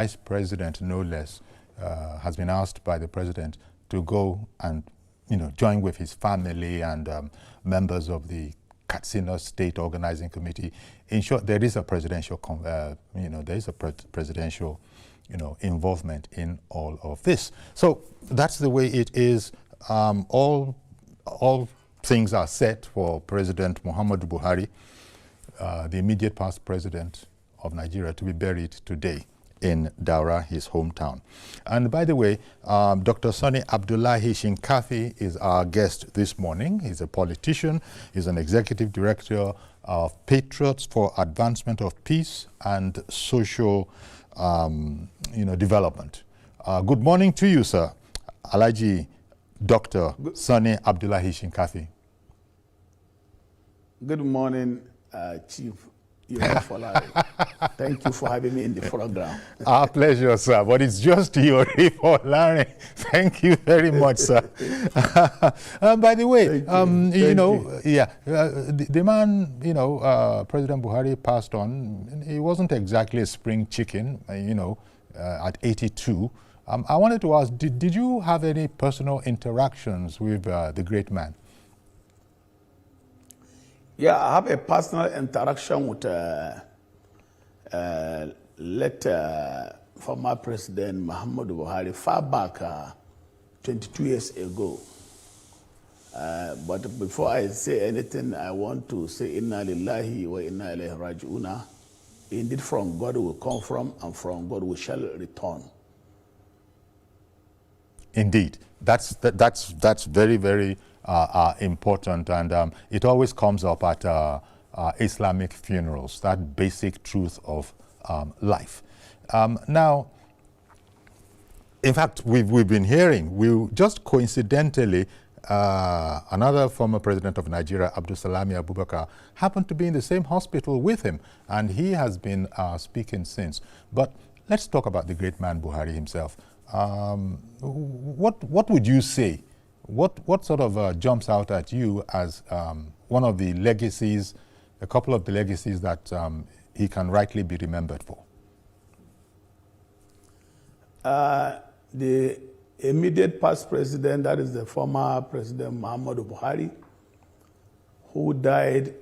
Vice President, no less, has been asked by the President to go and, join with his family and members of the Katsina State Organizing Committee. In short, there is a presidential, presidential, involvement in all of this. So that's the way it is. All things are set for President Muhammadu Buhari, the immediate past president of Nigeria, to be buried today in Daura, his hometown. And by the way, Dr. Sani Abdullahi Shinkafi is our guest this morning. He's a politician. He's an executive director of Patriots for Advancement of Peace and Social development. Good morning to you, sir. Alhaji Dr. Sani Abdullahi Shinkafi. Good morning, Chief. Thank you for having me in the program. Our pleasure, sir. But it's just your Larry. Thank you very much, sir. By the way, the man, President Buhari passed on. He wasn't exactly a spring chicken, at 82. I wanted to ask, did you have any personal interactions with the great man? Yeah, I have a personal interaction with late former President Muhammadu Buhari far back 22 years ago. But before I say anything, I want to say Inna Lillahi wa Inna Ilaihi Raji'una. Indeed, from God we come from, and from God we shall return. Indeed, that's very, very important, and it always comes up at Islamic funerals, that basic truth of life. Now, in fact, we've been hearing, we just coincidentally, another former president of Nigeria, Abdulsalami Abubakar, happened to be in the same hospital with him, and he has been speaking since. But let's talk about the great man Buhari himself. What would you say? What sort of jumps out at you as one of the legacies, a couple of the legacies that he can rightly be remembered for? The immediate past president, that is the former President Muhammadu Buhari, who died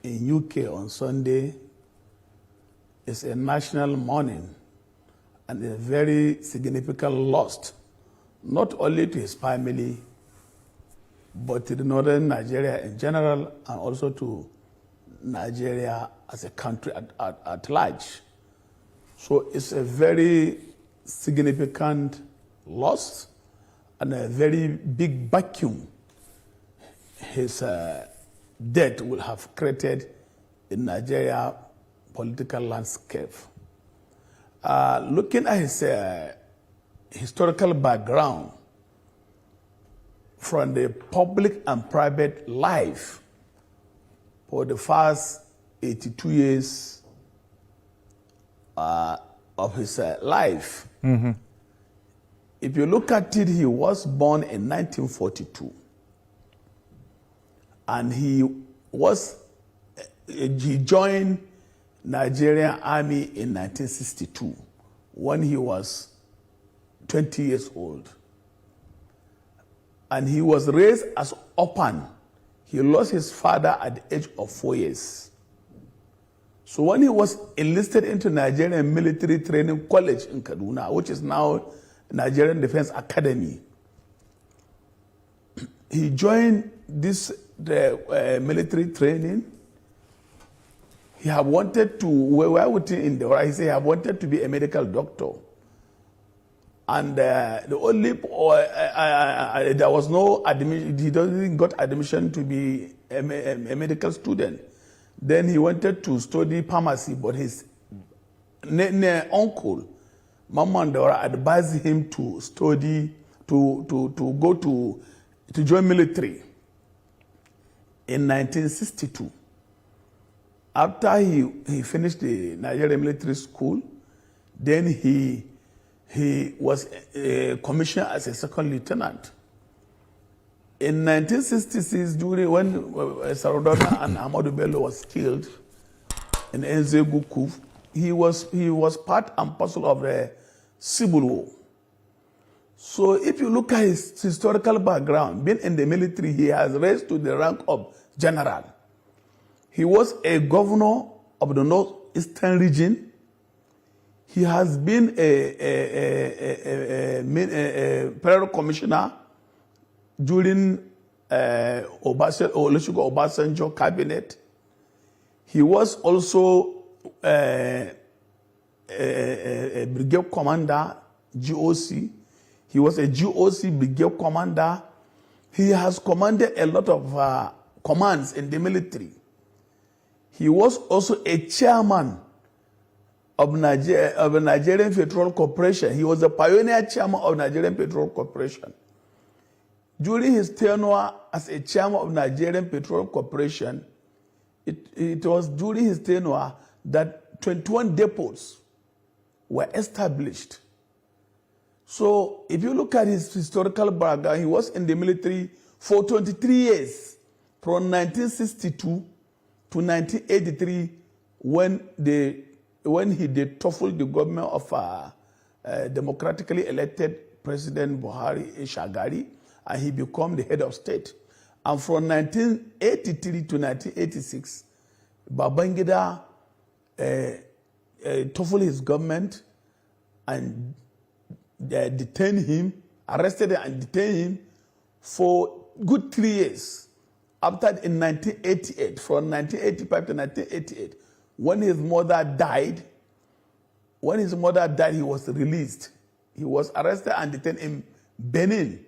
in UK on Sunday, is a national mourning and a very significant loss, not only to his family, but to the northern Nigeria in general, and also to Nigeria as a country at large. So it's a very significant loss and a very big vacuum his death will have created in Nigeria political landscape. Looking at his historical background, from the public and private life for the first 82 years of his life. Mm-hmm. If you look at it, he was born in 1942. And he joined Nigerian Army in 1962 when he was 20 years old. And he was raised as orphan. He lost his father at the age of 4 years. So when he was enlisted into Nigerian Military Training College in Kaduna, which is now Nigerian Defense Academy, he joined this military training. He had wanted to, where would he in the right? He said he had wanted to be a medical doctor. And the only, there was no admission, he didn't got admission to be a medical student. Then he wanted to study pharmacy, but his uncle, Mamandora, advised him to study, to join military in 1962. After he finished the Nigerian military school, then he was commissioned as a second lieutenant. In 1966, during when Sarodona and Ahmadu Bello was killed in Enzegu coup, he was part and parcel of the Civil War. So if you look at his historical background, being in the military, he has raised to the rank of general. He was a governor of the northeastern region. He has been a federal commissioner during Olusegun Obasanjo cabinet. He was also a brigade commander, GOC. He was a GOC brigade commander. He has commanded a lot of commands in the military. He was also a chairman of the Nigerian Petroleum Corporation. He was a pioneer chairman of Nigerian Petroleum Corporation. During his tenure as a chairman of Nigerian Petroleum Corporation, it was during his tenure that 21 depots were established. So if you look at his historical background, he was in the military for 23 years, from 1962 to 1983, when he did topple the government of democratically elected President Buhari Shagari, and he became the head of state. And from 1983 to 1986, Babangida toppled his government and detained him, arrested and detained him for good 3 years. After, in 1988, from 1985 to 1988, when his mother died, he was released. He was arrested and detained in Benin,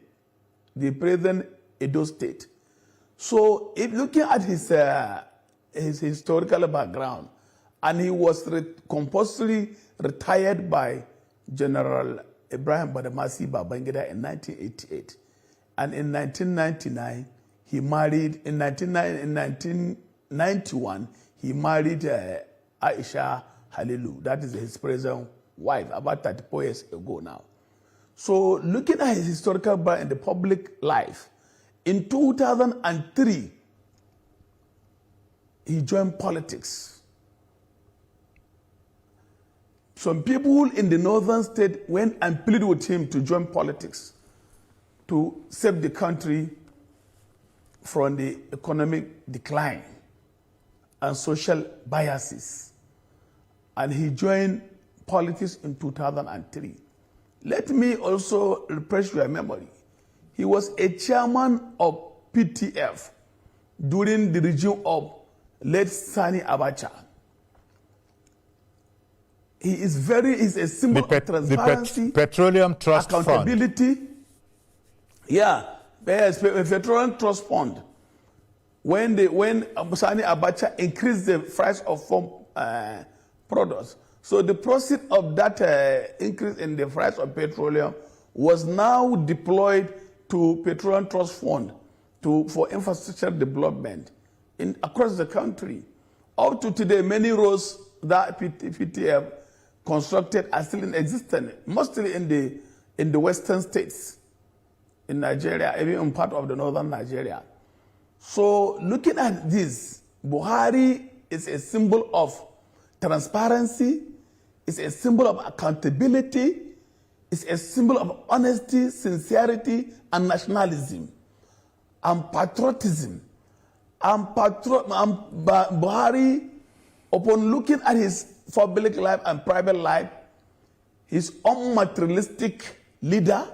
the present Edo State. So, if looking at his historical background, and he was compulsorily retired by General Ibrahim Badamasi Babangida in 1988. And in 1999, he married, in 1991, he married Aisha Halilu. That is his present wife, about 34 years ago now. So looking at his historical background in the public life, in 2003, he joined politics. Some people in the northern state went and pleaded with him to join politics to save the country from the economic decline and social biases. And he joined politics in 2003. Let me also refresh your memory. He was a chairman of PTF during the regime of late Sani Abacha. He is a symbol of transparency, Petroleum Trust accountability. Fund. Yeah, there's a Petroleum Trust Fund. When Sani Abacha increased the price of farm products, so the proceeds of that increase in the price of petroleum was now deployed to Petroleum Trust Fund for infrastructure development across the country. Up to today, many roads that PTF constructed are still in existence, mostly in the western states, in Nigeria, even in part of the northern Nigeria. So looking at this, Buhari is a symbol of transparency, is a symbol of accountability, is a symbol of honesty, sincerity, and nationalism, and patriotism. Buhari, upon looking at his public life and private life, he's unmaterialistic leader,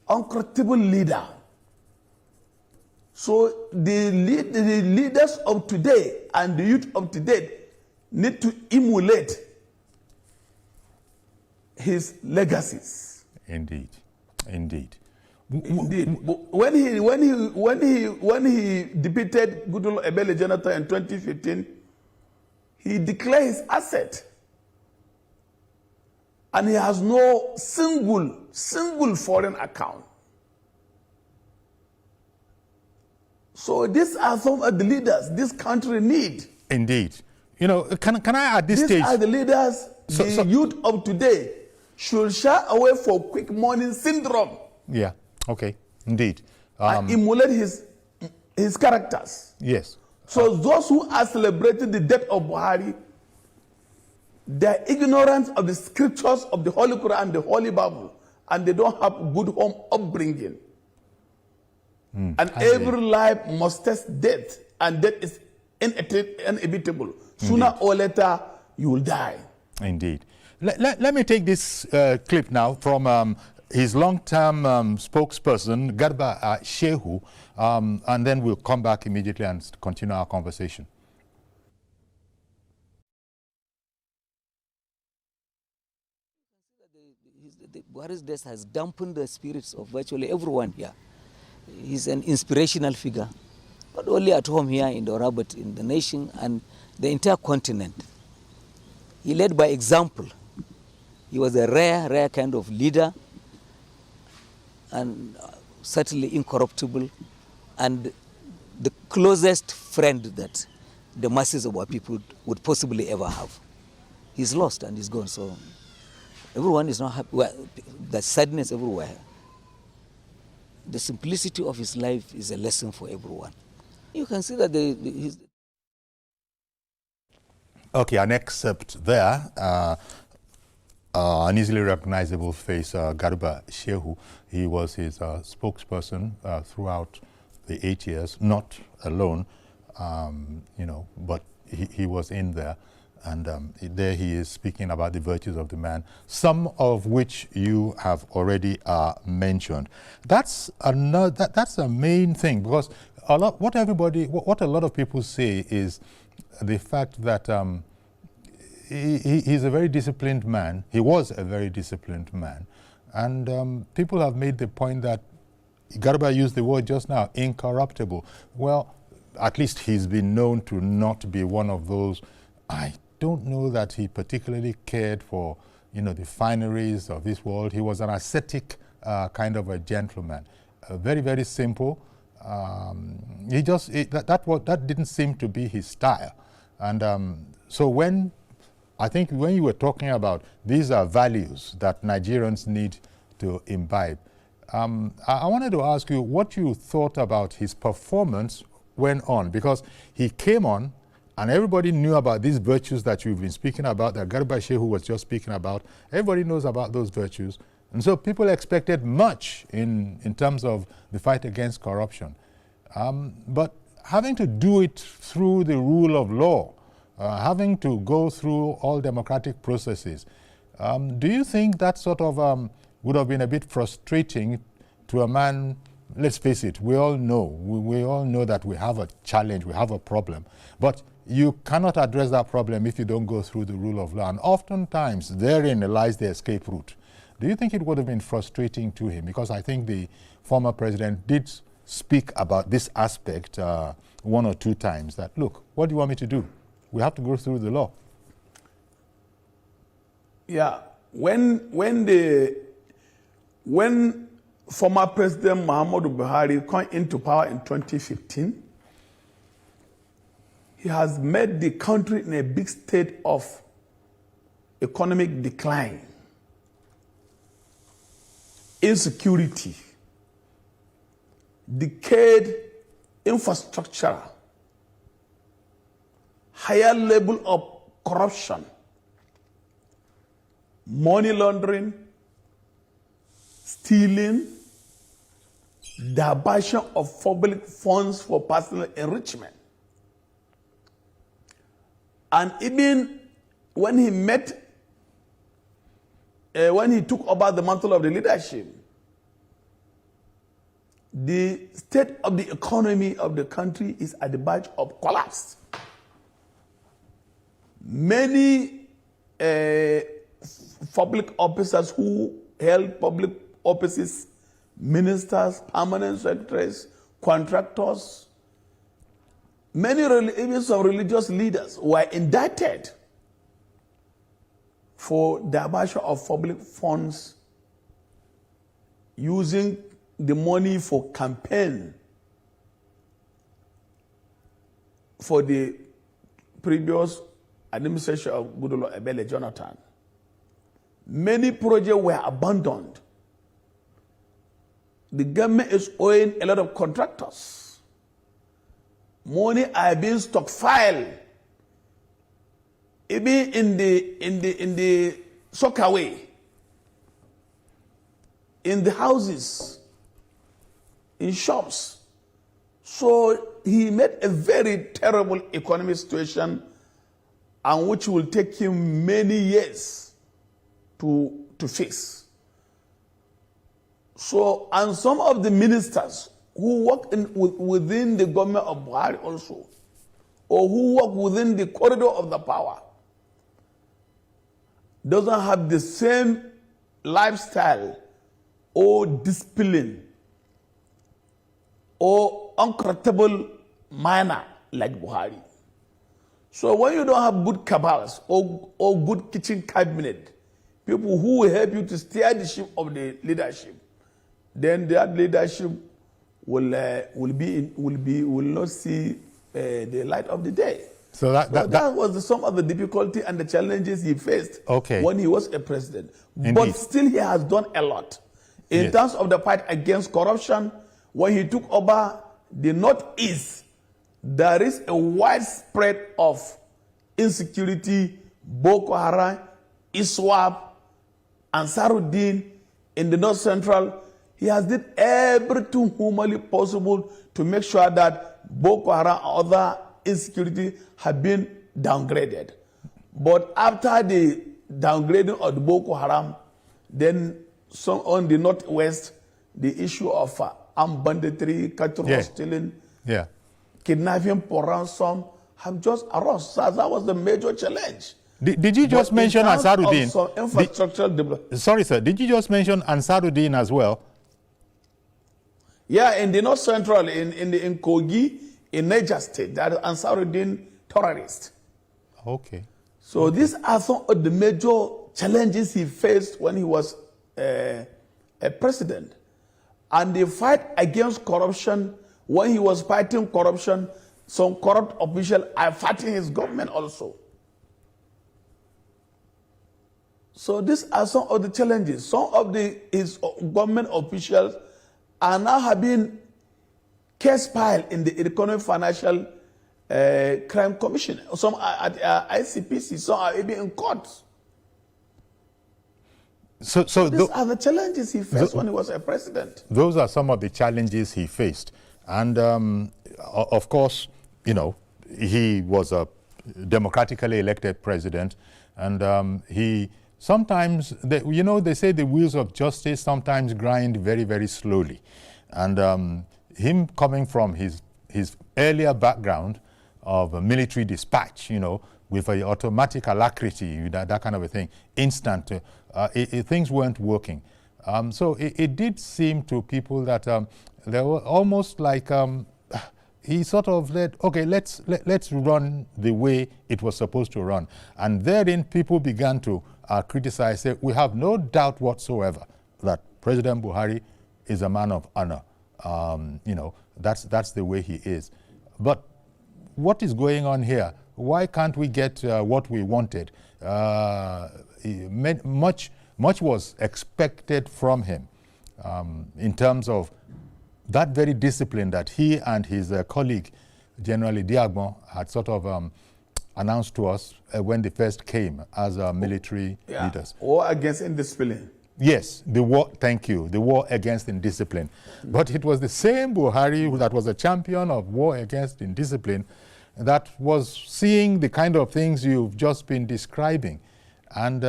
uncorruptible leader. So the leaders of today and the youth of today need to emulate his legacies. Indeed, indeed. Indeed. When he defeated Goodwill Ebele Jonathan in 2015, he declared his asset, and he has no single foreign account. So these are some of the leaders this country need. Indeed. You know, can I at this stage? These are the leaders the youth of today should shy away for quick morning syndrome. Yeah. Okay. Indeed. And emulate his characters. Yes. So those who are celebrating the death of Buhari They're ignorant of the scriptures of the Holy Quran, the Holy Bible, and they don't have good home upbringing. And every life must test death, and death is inevitable. Sooner or later, you will die. Indeed. Let me take this clip now from his long-term spokesperson, Garba Shehu, and then we'll come back immediately and continue our conversation. Buhari's death has dampened the spirits of virtually everyone here. He's an inspirational figure, not only at home here in Dora, but in the nation and the entire continent. He led by example. He was a rare kind of leader, and certainly incorruptible, and the closest friend that the masses of our people would possibly ever have. He's lost and he's gone, so everyone is not happy. Well, there's sadness everywhere. The simplicity of his life is a lesson for everyone. You can see that his... Okay, an excerpt there. An easily recognizable face, Garba Shehu. He was his spokesperson throughout the 8 years, not alone, but he was in there. And there he is speaking about the virtues of the man, some of which you have already mentioned. That's a main thing, because what a lot of people say is the fact that he's a very disciplined man. He was a very disciplined man. And people have made the point that Garba used the word just now, incorruptible. Well, at least he's been known to not be one of those. I don't know that he particularly cared for, the fineries of this world. He was an ascetic kind of a gentleman, very, very simple. That didn't seem to be his style. And so I think when you were talking about these are values that Nigerians need to imbibe, I wanted to ask you what you thought about his performance when on, because he came on and everybody knew about these virtues that you've been speaking about, that Garba Shehu was just speaking about. Everybody knows about those virtues. And so people expected much in terms of the fight against corruption. But having to do it through the rule of law, having to go through all democratic processes, do you think that sort of would have been a bit frustrating to a man? Let's face it, we all know that we have a challenge, we have a problem. But you cannot address that problem if you don't go through the rule of law. And oftentimes, therein lies the escape route. Do you think it would have been frustrating to him? Because I think the former president did speak about this aspect one or two times, that, look, what do you want me to do? We have to go through the law. Yeah, when former President Muhammadu Buhari came into power in 2015, he has made the country in a big state of economic decline, insecurity, decayed infrastructure, higher level of corruption, money laundering, stealing, diversion of public funds for personal enrichment. And even when he took over the mantle of the leadership, the state of the economy of the country is at the verge of collapse. Many public officers who held public offices, ministers, permanent secretaries, contractors, many even some religious leaders were indicted for diversion of public funds, using the money for campaign for the previous administration of Goodluck Ebele Jonathan. Many projects were abandoned. The government is owing a lot of contractors. Money are being stockpiled even in the soccer way, in the houses, in shops. So he made a very terrible economic situation, and which will take him many years to fix. So, and some of the ministers who work within the government of Buhari also, or who work within the corridor of the power, doesn't have the same lifestyle or discipline or uncorruptible manner like Buhari. So when you don't have good cabals or good kitchen cabinet, people who will help you to steer the ship of the leadership, then that leadership will not see the light of the day. So that was some of the difficulty and the challenges he faced Okay. when he was a president. Indeed. But still he has done a lot. In Yes. terms of the fight against corruption, when he took over the Northeast, there is a widespread of insecurity, Boko Haram, ISWAP, Ansaruddin in the North Central. He has did everything humanly possible to make sure that Boko Haram and other insecurity have been downgraded. But after the downgrading of the Boko Haram, then some on the Northwest, the issue of armed banditry, cattle stealing, kidnapping for ransom have just arose. So that was the major challenge. Did you just mention Ansaruddin? Some infrastructural development. Sorry, sir. Did you just mention Ansaruddin as well? Yeah, in the North Central, in Kogi, in Niger State, that is Ansaruddin terrorist. Okay. So these are some of the major challenges he faced when he was a president. And the fight against corruption, when he was fighting corruption, some corrupt officials are fighting his government also. So these are some of the challenges. Some of his government officials are now having case filed in the Economic Financial Crime Commission. Some are at ICPC, some are even in court. So these are the challenges he faced when he was a president. Those are some of the challenges he faced. And of course, you know, he was a democratically elected president, and he sometimes, you know, they say the wheels of justice sometimes grind very, very slowly. And him coming from his earlier background of military dispatch, you know, with an automatic alacrity, that kind of a thing, instant, things weren't working. So it did seem to people that they were almost like he sort of let, okay, let's run the way it was supposed to run. And therein people began to criticize, say, we have no doubt whatsoever that President Buhari is a man of honor. You know, that's the way he is. But what is going on here? Why can't we get what we wanted? Much was expected from him in terms of that very discipline that he and his colleague, General Diagbon, had sort of announced to us when they first came as military leaders. War against indiscipline. Yes, the war, thank you, the war against indiscipline. But it was the same Buhari that was a champion of war against indiscipline that was seeing the kind of things you've just been describing. And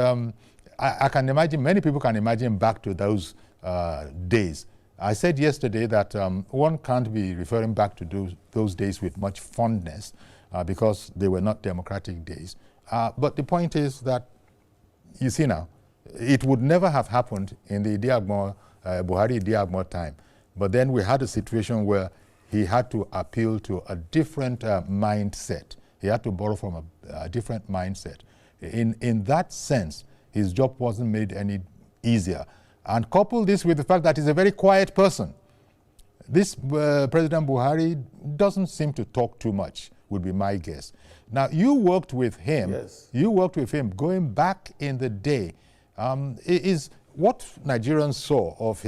I can imagine, many people can imagine back to those days. I said yesterday that one can't be referring back to those days with much fondness because they were not democratic days. But the point is that, you see now, it would never have happened in the Buhari-Diagbon time. But then we had a situation where he had to appeal to a different mindset. He had to borrow from a different mindset. In that sense, his job wasn't made any easier. And couple this with the fact that he's a very quiet person. This President Buhari doesn't seem to talk too much, would be my guess. Now, you worked with him. Yes. You worked with him going back in the day. Is what Nigerians saw of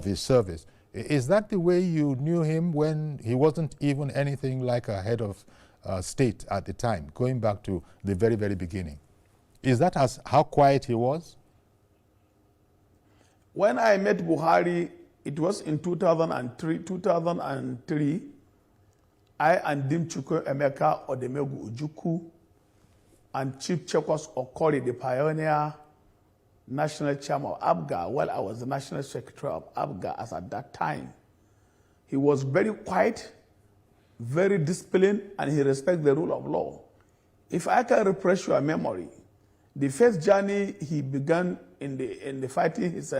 his service, is that the way you knew him when he wasn't even anything like a head of state at the time, going back to the very, very beginning. Is that as how quiet he was? When I met Buhari, it was in 2003. I and Dimchukwu Emeka Odemegu Ojukwu and Chief Chekwas Okori, the pioneer national chairman of ABGA, while I was the national secretary of ABGA as at that time. He was very quiet, very disciplined, and he respects the rule of law. If I can refresh your memory, the first journey he began in the fighting his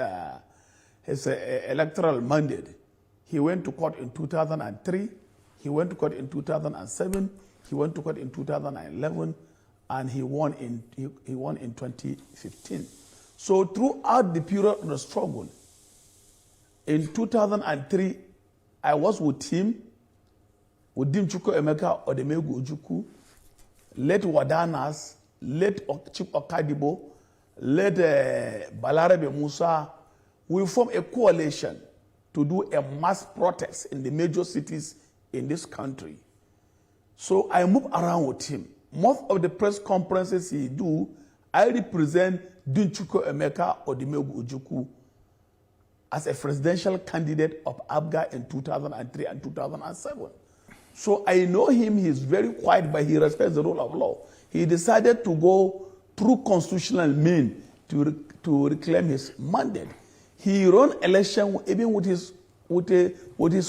electoral mandate, he went to court in 2003, he went to court in 2007, he went to court in 2011, and he won in 2015. So throughout the period of the struggle, in 2003, I was with him, with Dimchukwu Emeka Odemegu Ojukwu, late Wadanas, late Chief Okadibo, late Balarabe Musa. We formed a coalition to do a mass protest in the major cities in this country. So I move around with him. Most of the press conferences he do, I represent Dimchukwu Emeka Odemegu Ojukwu as a presidential candidate of ABGA in 2003 and 2007. So I know him, he's very quiet, but he respects the rule of law. He decided to go through constitutional means to reclaim his mandate. He ran election even with his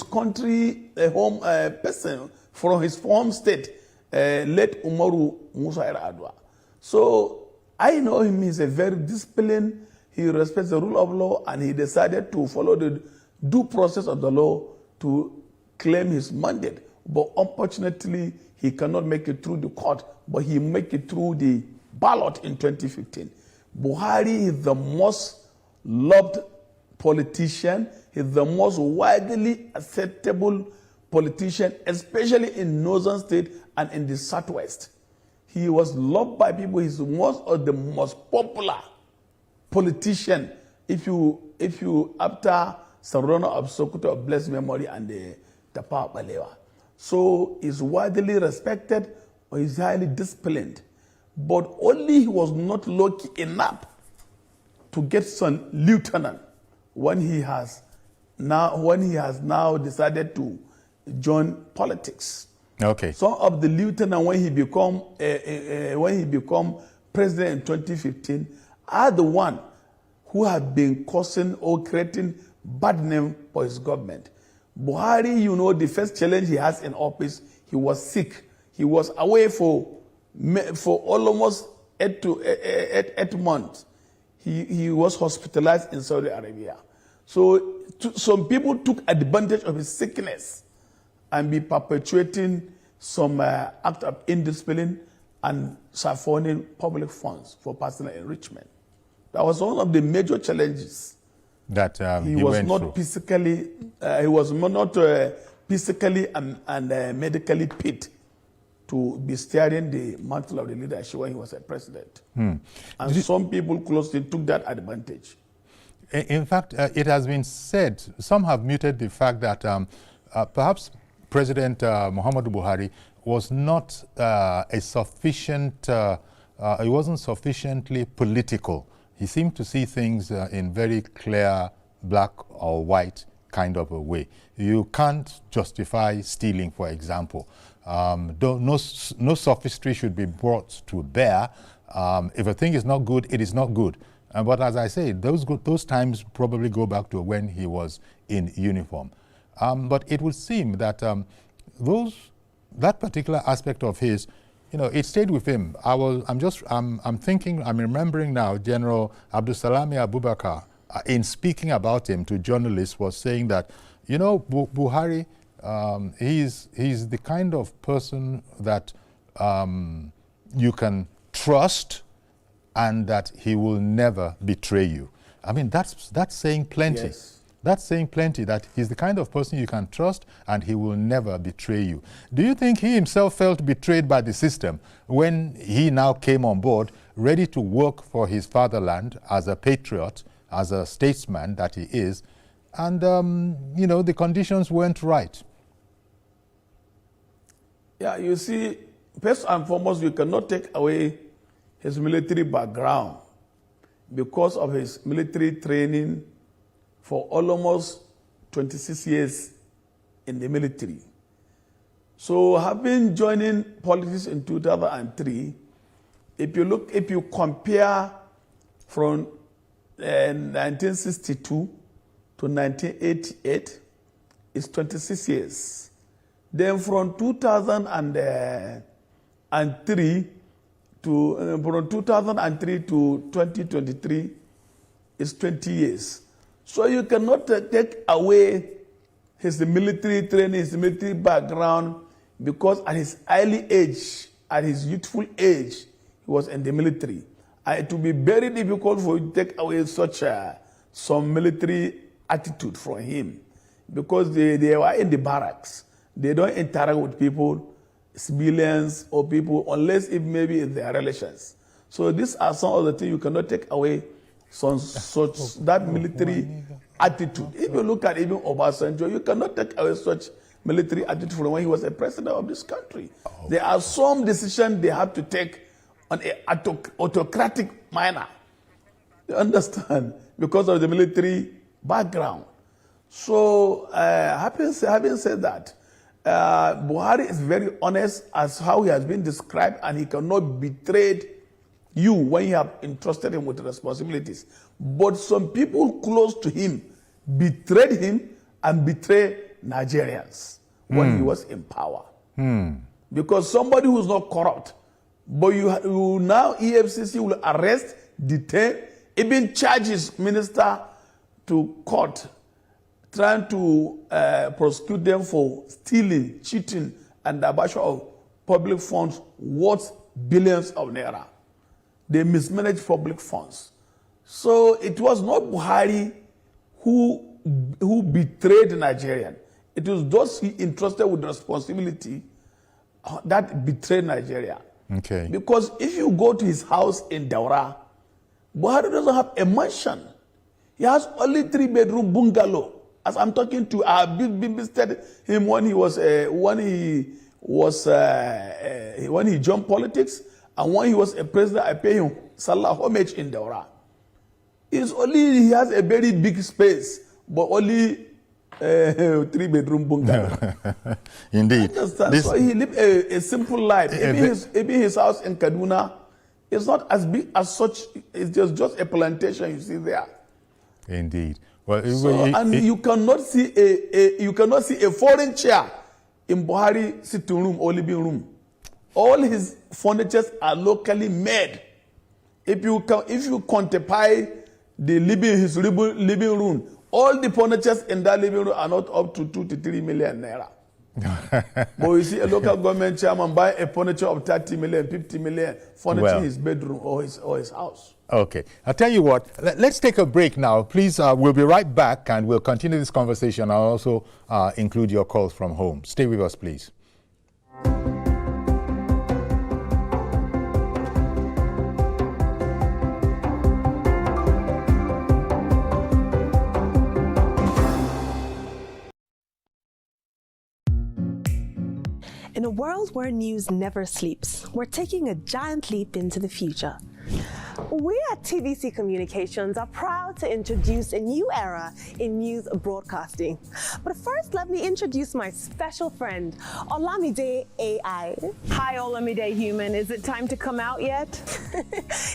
country home person from his home state, late Umaru Musa Yar'Adua. So I know him, he's a very disciplined, he respects the rule of law, and he decided to follow the due process of the law to claim his mandate. But unfortunately, he cannot make it through the court, but he make it through the ballot in 2015. Buhari is the most loved politician. He's the most widely acceptable politician, especially in northern state and in the southwest. He was loved by people. He's one of the most popular politician. If you after Sarona of Sokoto of blessed memory and the Tafawa Balewa. So he's widely respected, or he's highly disciplined. But only he was not lucky enough to get some lieutenant when he has now decided to join politics. Okay. Some of the lieutenant when he become president in 2015 are the one who have been causing or creating bad name for his government. Buhari, you know, the first challenge he has in office, he was sick. He was away for almost 8 months. He was hospitalized in Saudi Arabia. So some people took advantage of his sickness and be perpetuating some act of indiscipline and siphoning public funds for personal enrichment. That was one of the major challenges that he was not physically and medically fit to be steering the mantle of the leadership when he was a president. And some people closely took that advantage. In fact, it has been said, some have muted the fact that perhaps President Muhammadu Buhari was not he wasn't sufficiently political. He seemed to see things in very clear, black or white kind of a way. You can't justify stealing, for example. No sophistry should be brought to bear. If a thing is not good, it is not good. But as I say, those times probably go back to when he was in uniform. But it would seem that that particular aspect of his, you know, it stayed with him. I'm remembering now, General Abdulsalami Abubakar, in speaking about him to journalists, was saying that, you know, Buhari, he's the kind of person that you can trust and that he will never betray you. I mean, that's saying plenty. Yes. That's saying plenty, that he's the kind of person you can trust and he will never betray you. Do you think he himself felt betrayed by the system when he now came on board, ready to work for his fatherland as a patriot, as a statesman that he is, and, you know, the conditions weren't right? Yeah, you see, first and foremost, you cannot take away his military background because of his military training for almost 26 years in the military. So having joining politics in 2003, if you compare from 1962 to 1988, it's 26 years. Then from 2003 to 2023 is 20 years. So you cannot take away his military training, his military background, because at his early age, at his youthful age, he was in the military. It will be very difficult for you to take away such some military attitude from him, because they were in the barracks. They don't interact with people, civilians or people, unless if maybe it's their relations. So these are some of the things you cannot take away that military attitude. If you look at even Obasanjo, you cannot take away such military attitude from when he was a president of this country. There are some decisions they have to take on an autocratic manner. You understand? Because of the military background. So having said that, Buhari is very honest as how he has been described, and he cannot betray you when you have entrusted him with responsibilities. But some people close to him betrayed him and betrayed Nigerians when he was in power. Because somebody who is not corrupt, but you now EFCC will arrest, detain, even charge his minister to court, trying to prosecute them for stealing, cheating, and the abortion of public funds worth billions of naira. They mismanaged public funds. So it was not Buhari who betrayed Nigerian. It was those he entrusted with responsibility that betrayed Nigeria. Okay. Because if you go to his house in Daura, Buhari doesn't have a mansion. He has only 3-bedroom bungalow. As I'm talking to, I visited him when he jumped politics, and when he was a president, I pay him salah homage in Daura. He has a very big space, but only 3-bedroom bungalow. Indeed. So he lived a simple life. Even his house in Kaduna is not as big as such. It's just a plantation you see there. Indeed. Well, you cannot see a foreign chair in Buhari sitting room or living room. All his furnitures are locally made. If you quantify his living room, all the furnitures in that living room are not up to 2 to 3 million naira. But you see a local government chairman buy a furniture of 30 million, 50 million furniture in his bedroom or his house. Okay. I'll tell you what, let's take a break now. Please, we'll be right back and we'll continue this conversation. I'll also include your calls from home. Stay with us, please. In a world where news never sleeps, we're taking a giant leap into the future. We at TVC Communications are proud to introduce a new era in news broadcasting. But first, let me introduce my special friend, Olamide AI. Hi, Olamide Human. Is it time to come out yet?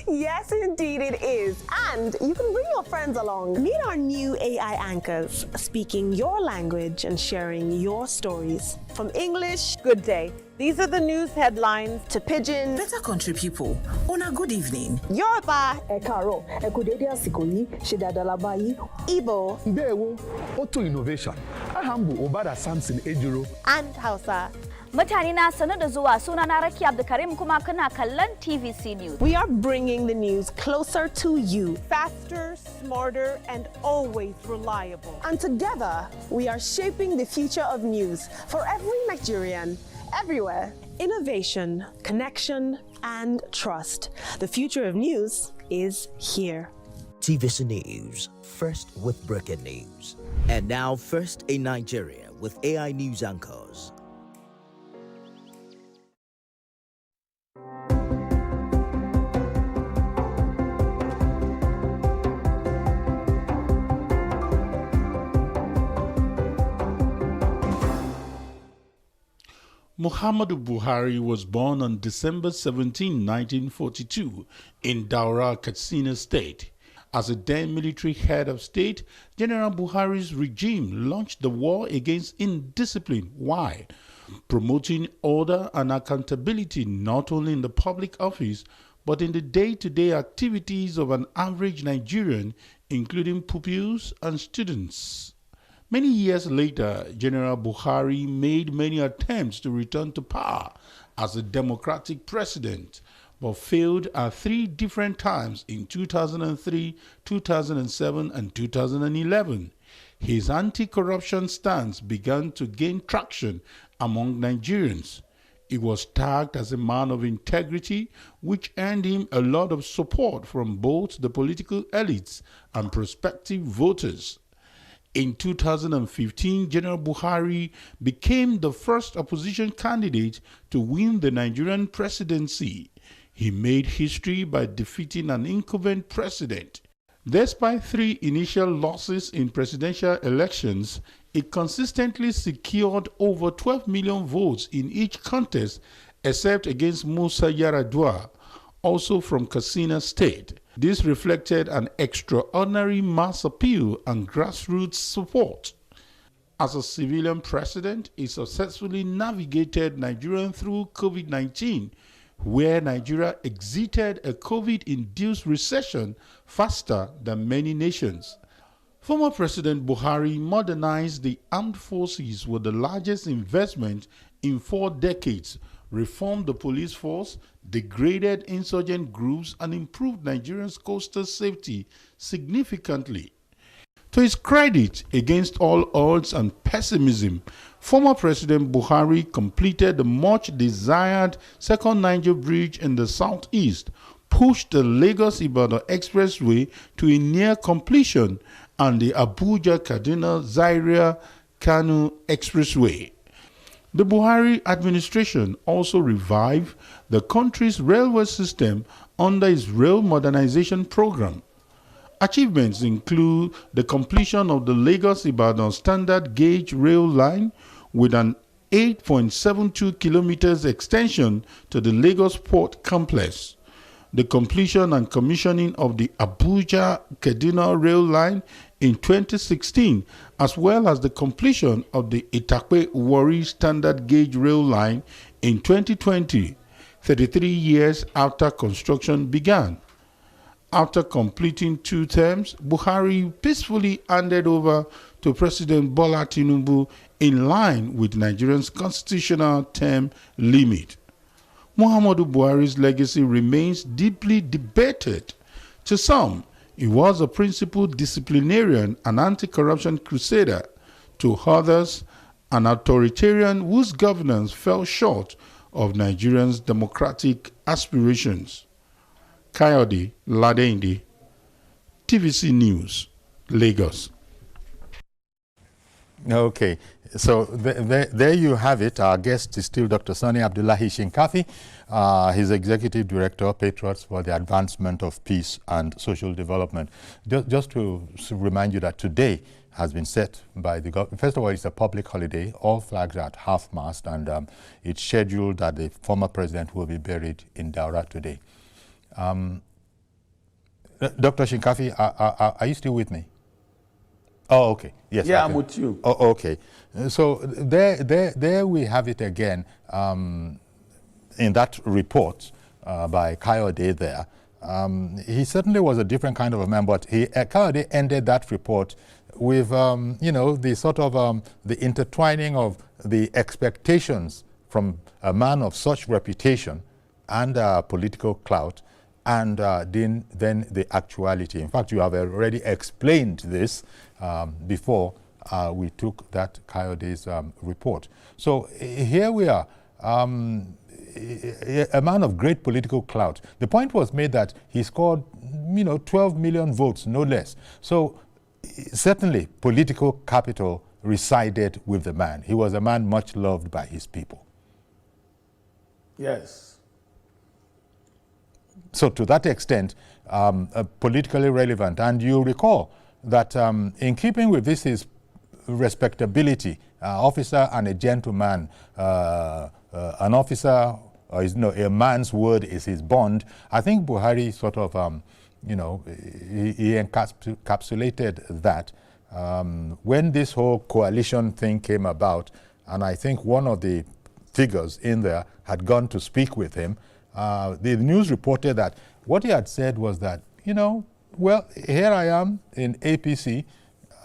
Yes, indeed it is. And you can bring your friends along. Meet our new AI anchors, speaking your language and sharing your stories. From English, Good day. These are the news headlines. To Pidgin, Better country people, on a good evening. Yoruba, Ekaro, Ekudede Asikoyi, Shedadalabayi, Igbo, Ndewo, Auto Innovation, Ahambu Obada Samson Ejiro, and Hausa. Mutane na sanar da zuwa, sunana Rakia Abdulkarim, kuma kana kallon TVC News. We are bringing the news closer to you. Faster, smarter, and always reliable. And together, we are shaping the future of news for every Nigerian, everywhere. Innovation, connection, and trust. The future of news is here. TVC News, first with breaking news. And now first in Nigeria with AI news anchors. Muhammadu Buhari was born on December 17, 1942 in Daura, Katsina State. As a then military head of state, General Buhari's regime launched the war against indiscipline while promoting order and accountability not only in the public office but in the day-to-day activities of an average Nigerian, including pupils and students. Many years later, General Buhari made many attempts to return to power as a democratic president, but failed at 3 different times in 2003, 2007, and 2011. His anti-corruption stance began to gain traction among Nigerians. He was tagged as a man of integrity, which earned him a lot of support from both the political elites and prospective voters. In 2015, General Buhari became the first opposition candidate to win the Nigerian presidency. He made history by defeating an incumbent president. Despite 3 initial losses in presidential elections, it consistently secured over 12 million votes in each contest except against Musa Yar'Adua, also from Katsina State. This reflected an extraordinary mass appeal and grassroots support. As a civilian president, he successfully navigated Nigeria through COVID-19, where Nigeria exited a COVID-induced recession faster than many nations. Former President Buhari modernized the armed forces with the largest investment in 4 decades, reformed the police force, degraded insurgent groups, and improved Nigerians' coastal safety significantly. To his credit, against all odds and pessimism, former President Buhari completed the much-desired Second Niger Bridge in the southeast, pushed the Lagos-Ibadan Expressway to a near completion, and the Abuja-Kaduna-Zaria-Kano Expressway. The Buhari administration also revived the country's railway system under its rail modernization program. Achievements include the completion of the Lagos-Ibadan standard gauge rail line with an 8.72 kilometers extension to the Lagos Port Complex, the completion and commissioning of the Abuja-Kaduna rail line in 2016, as well as the completion of the Itakpe-Warri standard gauge rail line in 2020, 33 years after construction began. After completing 2 terms, Buhari peacefully handed over to President Bola Tinubu in line with Nigeria's constitutional term limit. Muhammadu Buhari's legacy remains deeply debated. To some, he was a principled disciplinarian and anti-corruption crusader. To others, an authoritarian whose governance fell short of Nigerians' democratic aspirations. Kayode Ladende, TVC News, Lagos. Okay, so there you have it. Our guest is still Dr. Sani Abdullahi Shinkafi. He's Executive Director, Patriots for the Advancement of Peace and Social Development. Just to remind you that today has been set by the government. First of all, it's a public holiday. All flags are at half-mast, and it's scheduled that the former president will be buried in Daura today. Dr. Shinkafi, are you still with me? Oh, okay. Yes. Yeah, okay. I'm with you. Oh, okay. So there we have it again. In that report by Kayode there, he certainly was a different kind of a man, but Kayode ended that report with, the sort of the intertwining of the expectations from a man of such reputation and political clout, and then the actuality. In fact, you have already explained this before we took that Kayode's report. So here we are, a man of great political clout. The point was made that he scored, 12 million votes, no less. So certainly political capital resided with the man. He was a man much loved by his people. Yes. So to that extent, politically relevant. And you recall that in keeping with this, his respectability officer and a gentleman, an officer, or a man's word is his bond. I think Buhari sort of, he encapsulated that when this whole coalition thing came about, and I think one of the figures in there had gone to speak with him. The news reported that what he had said was that, well, here I am in APC.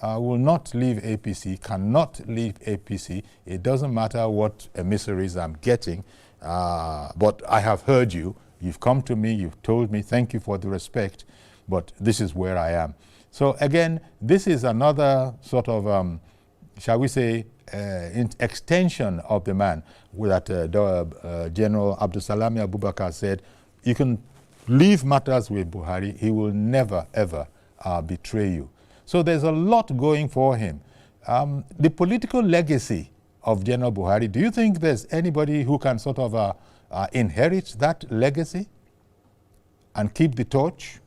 I will not leave APC, cannot leave APC. It doesn't matter what emissaries I'm getting, but I have heard you. You've come to me, you've told me, thank you for the respect, but this is where I am. So again, this is another sort of, shall we say, extension of the man that General Abdulsalami Abubakar said, you can leave matters with Buhari, he will never, ever betray you. So there's a lot going for him. The political legacy of General Buhari, do you think there's anybody who can sort of inherit that legacy and keep the torch?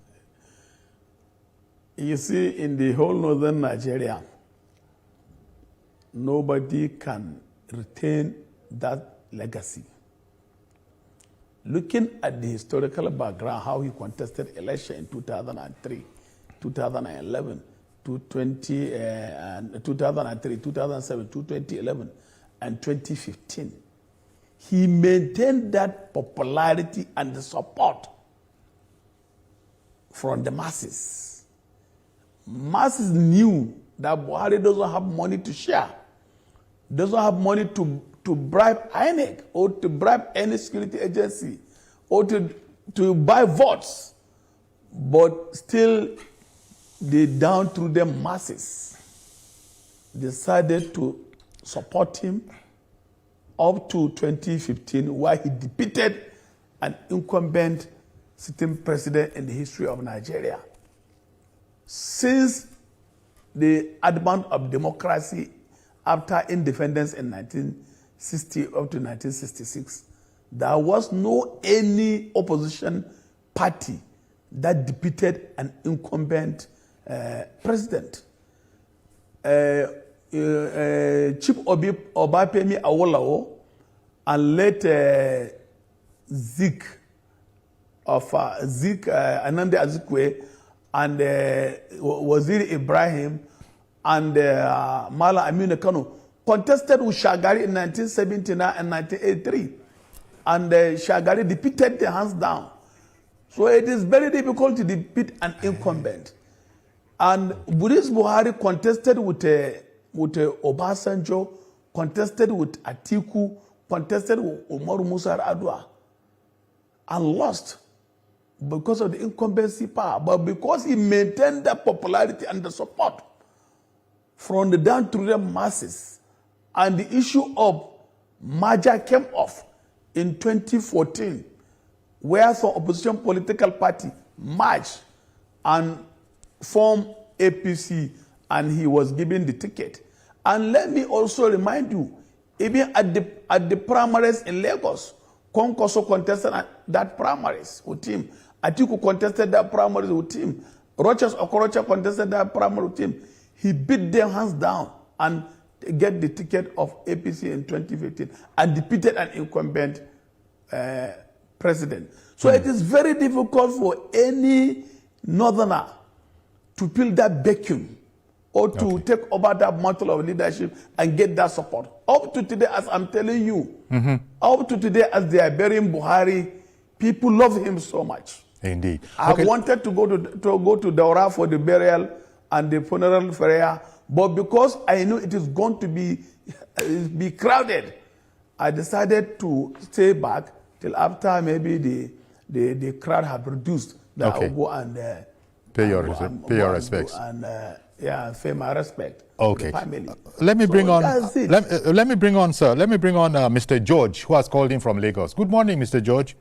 You see, in the whole northern Nigeria, nobody can retain that legacy. Looking at the historical background, how he contested election in 2003, 2011, 2003, 2007, 2011, and 2015, he maintained that popularity and the support from the masses. Masses knew that Buhari doesn't have money to share, doesn't have money to bribe INEC or to bribe any security agency or to buy votes, but still the downtrodden masses decided to support him up to 2015, while he defeated an incumbent sitting president in the history of Nigeria. Since the advent of democracy after independence in 1960 up to 1966, there was no any opposition party that defeated an incumbent president. Chief Obafemi Awolowo and late Zik Anande Azikwe and Waziri Ibrahim and Mala Aminu Kano contested with Shagari in 1979 and 1983. And Shagari defeated the hands down. So it is very difficult to defeat an incumbent. And Buhari contested with Obasanjo, contested with Atiku, contested with Umaru Musa Yar'Adua, and lost because of the incumbency power. But because he maintained that popularity and the support from the downtrodden masses, and the issue of merger came off in 2014, where some opposition political party merged and formed APC, and he was given the ticket. And let me also remind you, even at the primaries in Lagos, Konkoso contested that primaries with him. Atiku contested that primaries with him. Rochas Okorocha contested that primary with him. He beat them hands down and get the ticket of APC in 2015 and defeated an incumbent president. So it is very difficult for any northerner to fill that vacuum or to take over that mantle of leadership and get that support. Up to today, as I'm telling you, up to today, as they are burying Buhari, people love him so much. Indeed. I wanted to go to Daura for the burial and the funeral prayer, but because I knew it is going to be crowded, I decided to stay back till after maybe the crowd have reduced. That I will go and pay your respects and pay my respect. Okay. To the family. Let me bring on. Let me bring on, sir. Let me bring on Mr. George, who has called in from Lagos. Good morning, Mr. George.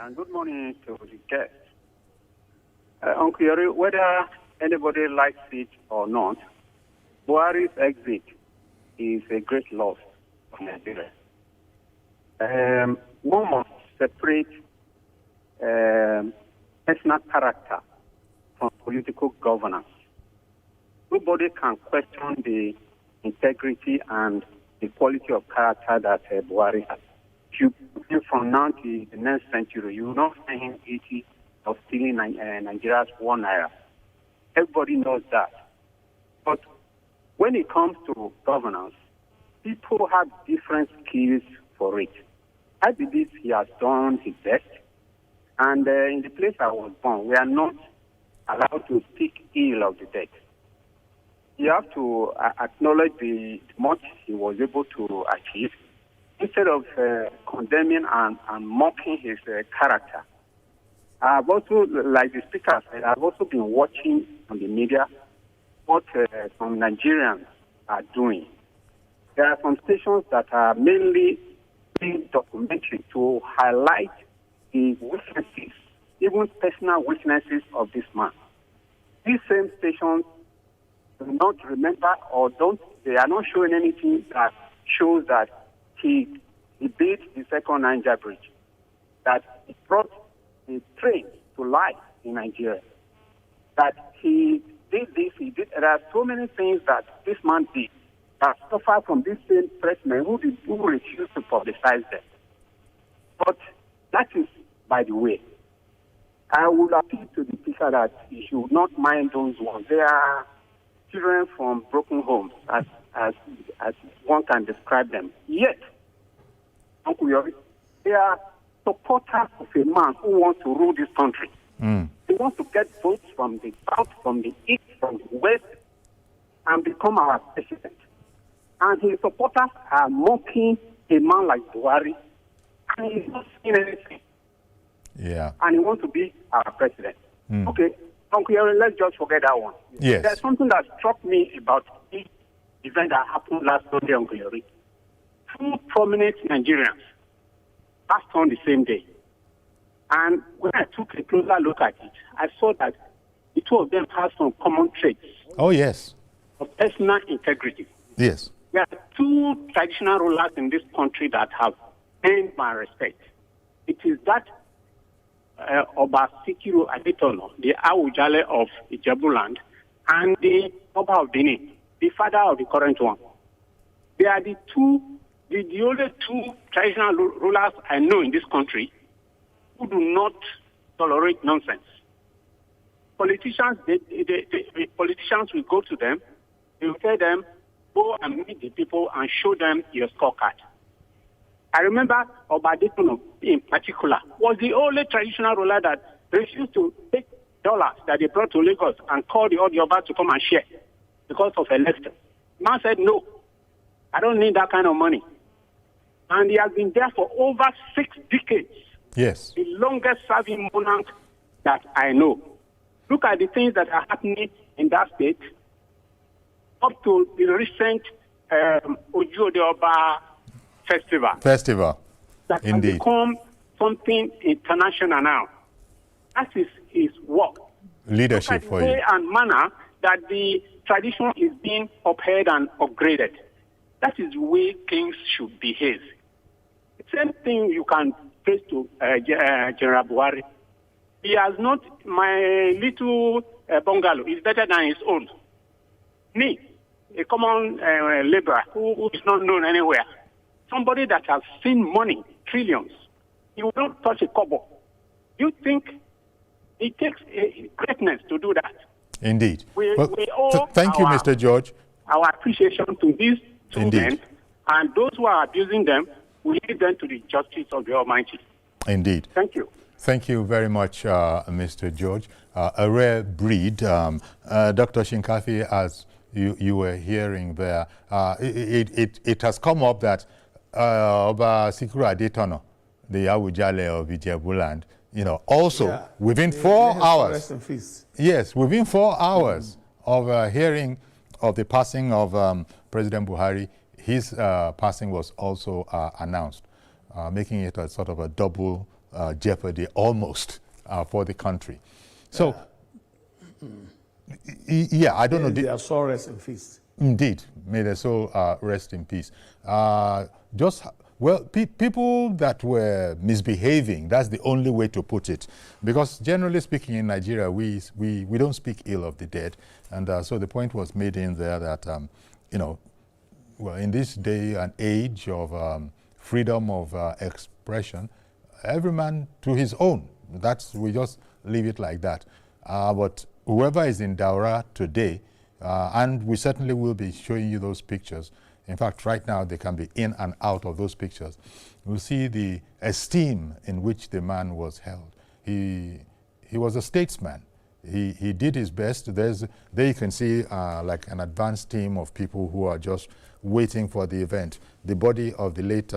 And good morning to the guests. Uncle Yori, whether anybody likes it or not, Buhari's exit is a great loss for Nigeria. One must separate personal character from political governance. Nobody can question the integrity, and the quality of character that Buhari has. If you think from now to the next century, you will not find him guilty of stealing Nigeria's 1 naira. Everybody knows that. But when it comes to governance, people have different skills for it. I believe he has done his best. And in the place I was born, we are not allowed to speak ill of the dead. You have to acknowledge the much he was able to achieve instead of condemning and mocking his character. I've also, like the speaker said, I've also been watching on the media what some Nigerians are doing. There are some stations that are mainly doing documentary to highlight the weaknesses, even personal weaknesses of this man. These same stations do not remember or they are not showing anything that shows that he beat the second Niger bridge, that he brought the train to life in Nigeria, that he did this, there are so many things that this man did that suffer from this same pressmen who refused to publicize them. But that is by the way. I would appeal to the speaker that he should not mind those ones. They are children from broken homes, as one can describe them. Yet, Uncle Yori, they are supporters of a man who wants to rule this country. He wants to get votes from the south, from the east, from the west, and become our president. And his supporters are mocking a man like Buhari, and he's not saying anything. Yeah. And he wants to be our president. Okay, Uncle Yori, let's just forget that one. Yes. There's something that struck me about the event that happened last Sunday, Uncle Yori. 2 prominent Nigerians passed on the same day. And when I took a closer look at it, I saw that the 2 of them had some common traits. Oh, yes. Of personal integrity. Yes. There are 2 traditional rulers in this country that have earned my respect. It is that Oba Sikiru Adetono, the Awujale of Ijebuland, and the Oba of Benin, the father of the current one. They are the only 2 traditional rulers I know in this country who do not tolerate nonsense. Politicians, politicians will go to them, they will tell them, go and meet the people and show them your scorecard. I remember Obadetono in particular was the only traditional ruler that refused to take dollars that they brought to Lagos and call the Odioba to come and share because of election. Man said, no, I don't need that kind of money. And he has been there for over 6 decades. Yes. The longest serving monarch that I know. Look at the things that are happening in that state up to the recent Ojo de Oba festival. That Indeed. has become something international now. That is his work. Leadership for you. Look at the way and manner that the tradition is being upheld and upgraded. That is the way kings should behave. The same thing you can trace to General Buhari. He has not, my little bungalow is better than his own. Me, a common laborer who is not known anywhere. Somebody that has seen money, trillions, he will not touch a kobo. You think it takes a greatness to do that? Indeed. We owe thank you, Mr. George. Our appreciation to these 2 Indeed. men, and those who are abusing them, we leave them to the justice of the Almighty. Indeed. Thank you. Thank you very much, Mr. George. A rare breed. Dr. Shinkafi, as you were hearing there, it has come up that Oba Sikiru Adetono, the Awujale of Ijebuland, also within 4 hours. Rest in peace. Yes, within 4 hours of hearing of the passing of President Buhari, his passing was also announced, making it a sort of a double jeopardy almost for the country. So, I don't know. Their soul rest in peace. Indeed, may their soul rest in peace. People that were misbehaving, that's the only way to put it. Because generally speaking in Nigeria, we don't speak ill of the dead. And so the point was made in there that, well, in this day and age of freedom of expression, every man to his own. We just leave it like that. But whoever is in Daura today, and we certainly will be showing you those pictures. In fact, right now they can be in and out of those pictures. You'll see the esteem in which the man was held. He was a statesman. He did his best. There you can see like an advanced team of people who are just waiting for the event. The body of the late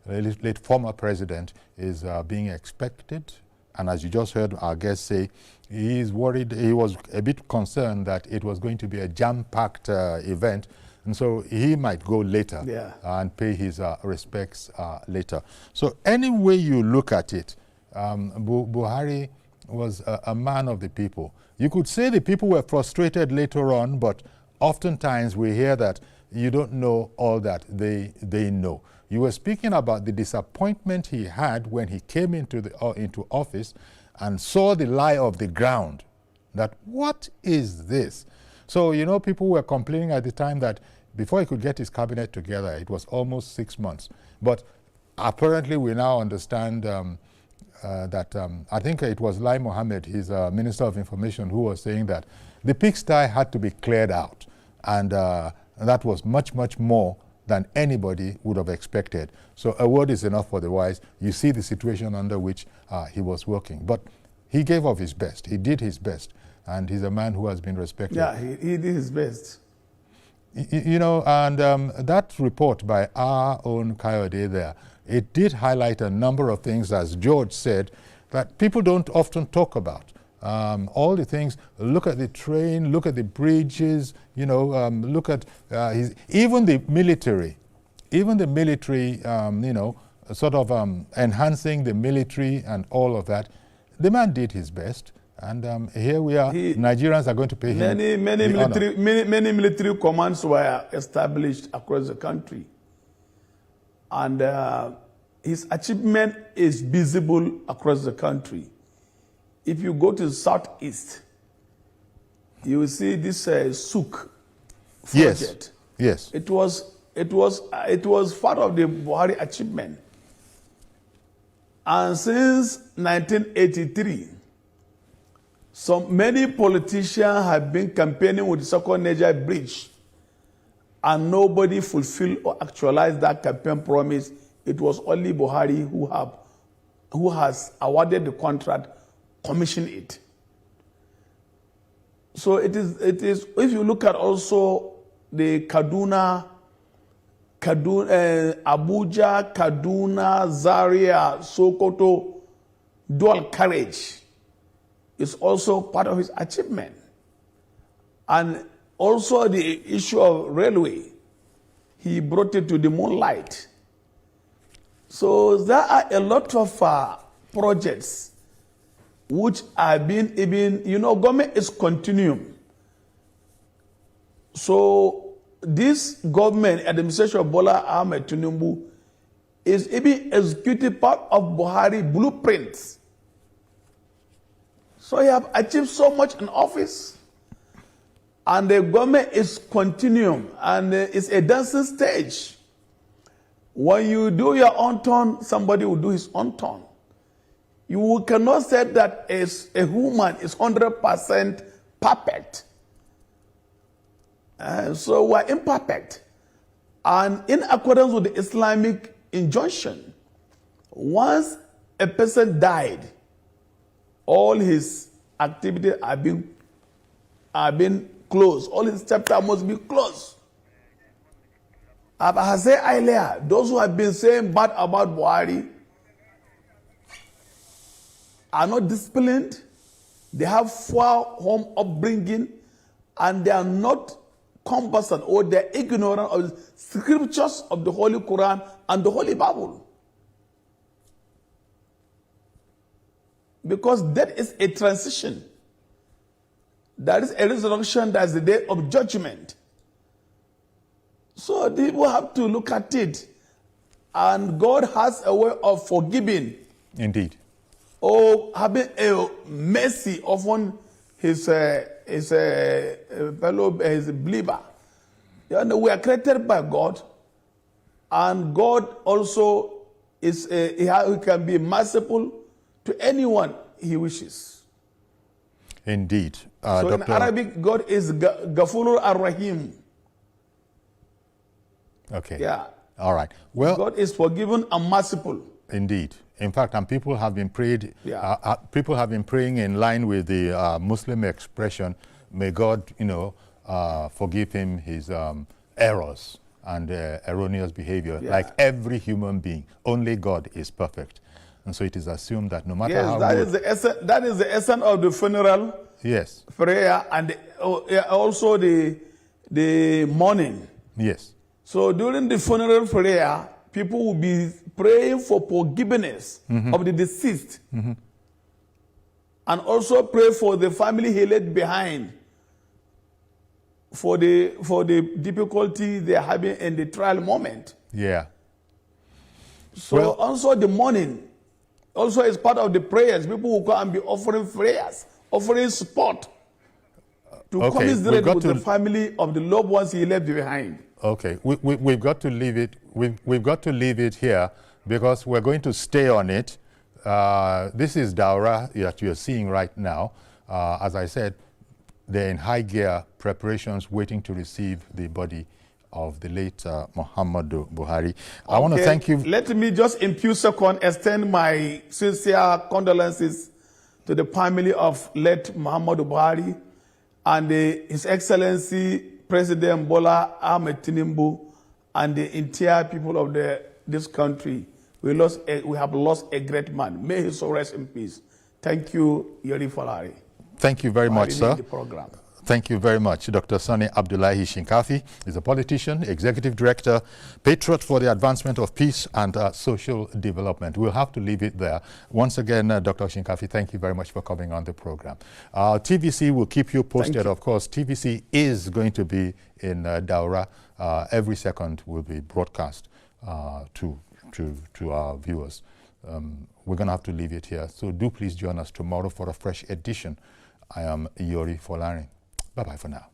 late former president is being expected. And as you just heard our guest say, he is worried, he was a bit concerned that it was going to be a jam-packed event. And so he might go later and pay his respects later. So any way you look at it, Buhari was a man of the people. You could say the people were frustrated later on, but oftentimes we hear that you don't know all that they know. You were speaking about the disappointment he had when he came into office and saw the lie of the ground, that what is this? So, you know, people were complaining at the time that before he could get his cabinet together, it was almost 6 months. But apparently we now understand that I think it was Lai Mohammed, his Minister of Information, who was saying that the pigsty had to be cleared out. And that was much, much more than anybody would have expected. So a word is enough for the wise. You see the situation under which he was working. But he gave of his best. He did his best. And he's a man who has been respected. Yeah, he did his best. You know, and that report by our own Kayode there, it did highlight a number of things, as George said, that people don't often talk about. All the things, look at the train, look at the bridges, you know, look at even the military, you know, sort of enhancing the military and all of that. The man did his best. And here we are, Nigerians are going to pay him many military commands were established across the country. And his achievement is visible across the country. If you go to the southeast, you will see this Souk project. Yes. It was part of the Buhari achievement. And since 1983, many politicians have been campaigning with the second Niger bridge, and nobody fulfilled or actualized that campaign promise. It was only Buhari who has awarded the contract, commissioned it. So it is. If you look at also the Abuja, Kaduna, Zaria, Sokoto dual carriage is also part of his achievement. And also the issue of railway, he brought it to the moonlight. So there are a lot of projects which have been even, you know, government is continuum. So this government, administration of Bola Ahmed Tinubu, is even executing part of Buhari blueprints. So he have achieved so much in office. And the government is continuum, and it's a dancing stage. When you do your own turn, somebody will do his own turn. You cannot say that a human is 100% perfect. So we're imperfect. And in accordance with the Islamic injunction, once a person died, all his activities have been closed. All his chapters must be closed. As I said earlier, those who have been saying bad about Buhari are not disciplined. They have poor home upbringing, and they are not conversant, or they are ignorant of the scriptures of the Holy Quran and the Holy Bible. Because that is a transition. That is a resurrection. That is the day of judgment. So people have to look at it. And God has a way of forgiving. Indeed. Or having a mercy upon his fellow, his believer. You know, we are created by God, and God also is he can be merciful to anyone he wishes. Indeed. So in Arabic, God is Ghafurur ar-Rahim. Okay. Yeah. All right. Well, God is forgiving and merciful. Indeed. In fact, and people have been praying in line with the Muslim expression, may God, forgive him his errors and erroneous behavior, like every human being. Only God is perfect. And so it is assumed that no matter how that is the essence of the funeral prayer, and also the mourning. Yes. So during the funeral prayer, people will be praying for forgiveness of the deceased, and also pray for the family he left behind, for the difficulty they are having in the trial moment. Yeah. So also the mourning also is part of the prayers. People will go and be offering prayers, offering support to commiserate with the family of the loved ones he left behind. Okay, we've got to leave it. We've got to leave it here because we're going to stay on it. This is Daura that you're seeing right now. As I said, they're in high gear preparations, waiting to receive the body of the late Muhammadu Buhari. I want to thank you. Let me just in few seconds extend my sincere condolences to the family of late Muhammadu Buhari and His Excellency President Bola Ahmed Tinubu and the entire people of this country. We have lost a great man. May his soul rest in peace. Thank you, Yori Falari. Thank you very much, sir. The program. Thank you very much. Dr. Sani Abdullahi Shinkafi is a politician, executive director, patriot for the advancement of peace and social development. We'll have to leave it there. Once again, Dr. Shinkafi, thank you very much for coming on the program. TVC will keep you posted. Of course, TVC is going to be in Daura. Every second will be broadcast to our viewers. We're going to have to leave it here. So do please join us tomorrow for a fresh edition. I am Yori Folari. Bye-bye for now.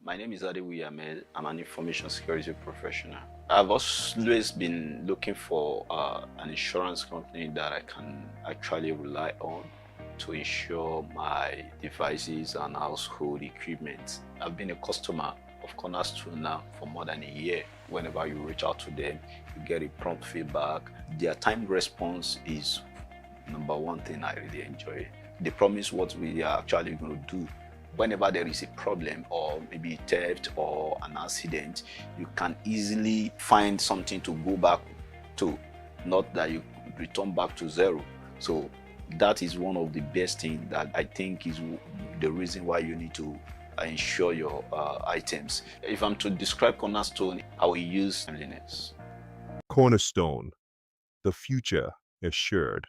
My name is Adewi Ahmed. I'm an information security professional. I've always been looking for an insurance company that I can actually rely on to insure my devices and household equipment. I've been a customer of Cornerstone now for more than a year. Whenever you reach out to them, you get a prompt feedback. Their time response is number one thing I really enjoy. They promise what we are actually going to do. Whenever there is a problem or maybe theft or an accident, you can easily find something to go back to, not that you return back to zero. So that is one of the best things that I think is the reason why you need to insure your items. If I'm to describe Cornerstone, I will use timeliness. Cornerstone, the future assured.